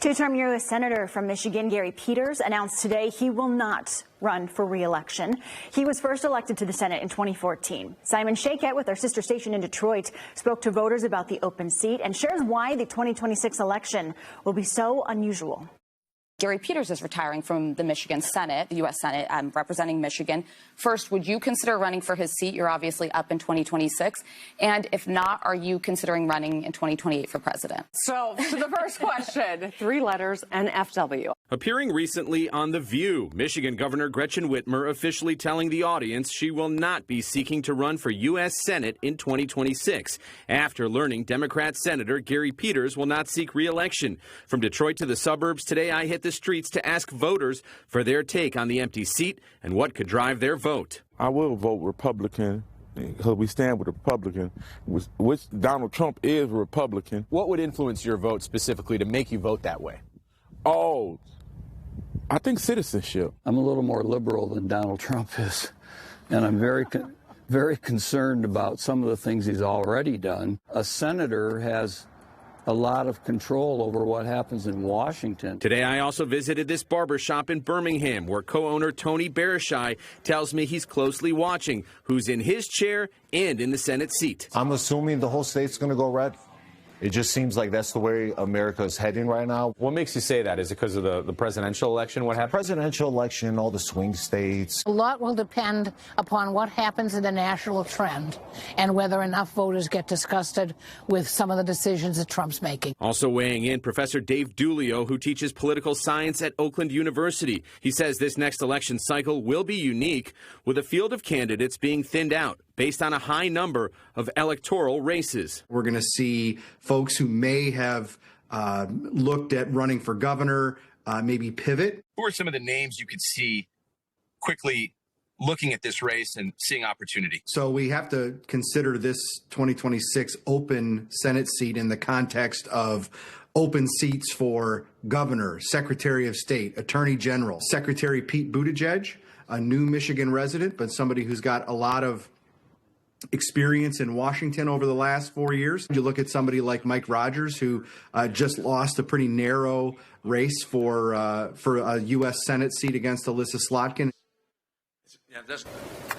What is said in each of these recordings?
Two-term U.S. Senator from Michigan, Gary Peters, announced today he will not run for re-election. He was first elected to the Senate in 2014. Simon Shaket with our sister station in Detroit spoke to voters about the open seat and shares why the 2026 election will be so unusual. Gary Peters is retiring from the Michigan Senate, the U.S. Senate, representing Michigan. First, would you consider running for his seat? You're obviously up in 2026. And if not, are you considering running in 2028 for president? So the first question, 3 letters, NFW. Appearing recently on The View, Michigan Governor Gretchen Whitmer officially telling the audience she will not be seeking to run for U.S. Senate in 2026 after learning Democrat Senator Gary Peters will not seek re-election. From Detroit to the suburbs, today I hit the streets to ask voters for their take on the empty seat and what could drive their vote. I will vote Republican because we stand with a Republican, which Donald Trump is a Republican. What would influence your vote specifically to make you vote that way? Oh, I think citizenship. I'm a little more liberal than Donald Trump is, and I'm very concerned about some of the things he's already done. A senator has a lot of control over what happens in Washington. Today, I also visited this barber shop in Birmingham, where co-owner Tony Barashai tells me he's closely watching who's in his chair and in the Senate seat. I'm assuming the whole state's going to go red. It just seems like that's the way America is heading right now. What makes you say that? Is it because of the presidential election? What happened? Presidential election, all the swing states. A lot will depend upon what happens in the national trend and whether enough voters get disgusted with some of the decisions that Trump's making. Also weighing in, Professor Dave Dulio, who teaches political science at Oakland University. He says this next election cycle will be unique, with a field of candidates being thinned out based on a high number of electoral races. We're going to see folks who may have looked at running for governor maybe pivot. Who are some of the names you could see quickly looking at this race and seeing opportunity? So we have to consider this 2026 open Senate seat in the context of open seats for governor, secretary of state, attorney general, Secretary Pete Buttigieg, a new Michigan resident, but somebody who's got a lot of experience in Washington over the last 4 years. You look at somebody like Mike Rogers, who just lost a pretty narrow race for a U.S. Senate seat against Alyssa Slotkin.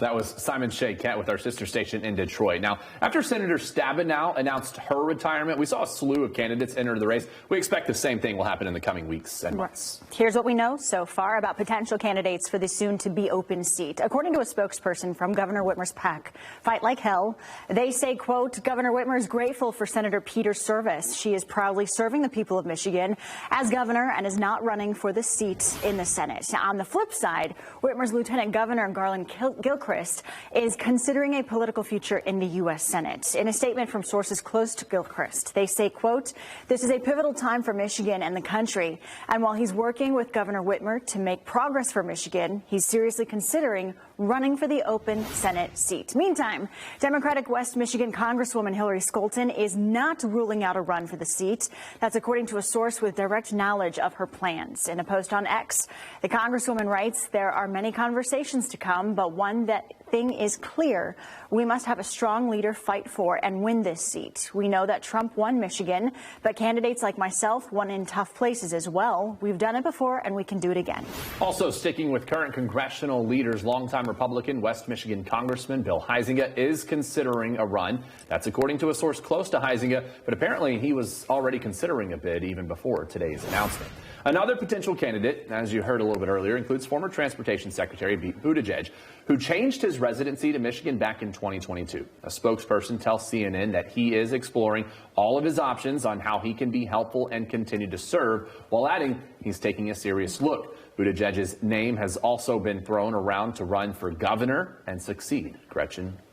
That was Simon Shaket with our sister station in Detroit. Now, after Senator Stabenow announced her retirement, we saw a slew of candidates enter the race. We expect the same thing will happen in the coming weeks and months. Here's what we know so far about potential candidates for the soon-to-be open seat. According to a spokesperson from Governor Whitmer's PAC, Fight Like Hell, they say, quote, Governor Whitmer is grateful for Senator Peters' service. She is proudly serving the people of Michigan as governor and is not running for the seat in the Senate. On the flip side, Whitmer's Lieutenant Governor Garland Gilchrist is considering a political future in the U.S. Senate. In a statement from sources close to Gilchrist, they say, quote, this is a pivotal time for Michigan and the country. And while he's working with Governor Whitmer to make progress for Michigan, he's seriously considering running for the open Senate seat. Meantime, Democratic West Michigan Congresswoman Hillary Scholten is not ruling out a run for the seat. That's according to a source with direct knowledge of her plans. In a post on X, the Congresswoman writes, there are many conversations to come, but one thing is clear. We must have a strong leader fight for and win this seat. We know that Trump won Michigan, but candidates like myself won in tough places as well. We've done it before, and we can do it again. Also sticking with current congressional leaders, longtime Republican West Michigan Congressman Bill Huizenga is considering a run. That's according to a source close to Huizenga, but apparently he was already considering a bid even before today's announcement. Another potential candidate, as you heard a little bit earlier, includes former Transportation Secretary Pete Buttigieg, who changed his residency to Michigan back in 2022. A spokesperson tells CNN that he is exploring all of his options on how he can be helpful and continue to serve, while adding he's taking a serious look. Buttigieg's name has also been thrown around to run for governor and succeed Gretchen Whitmer.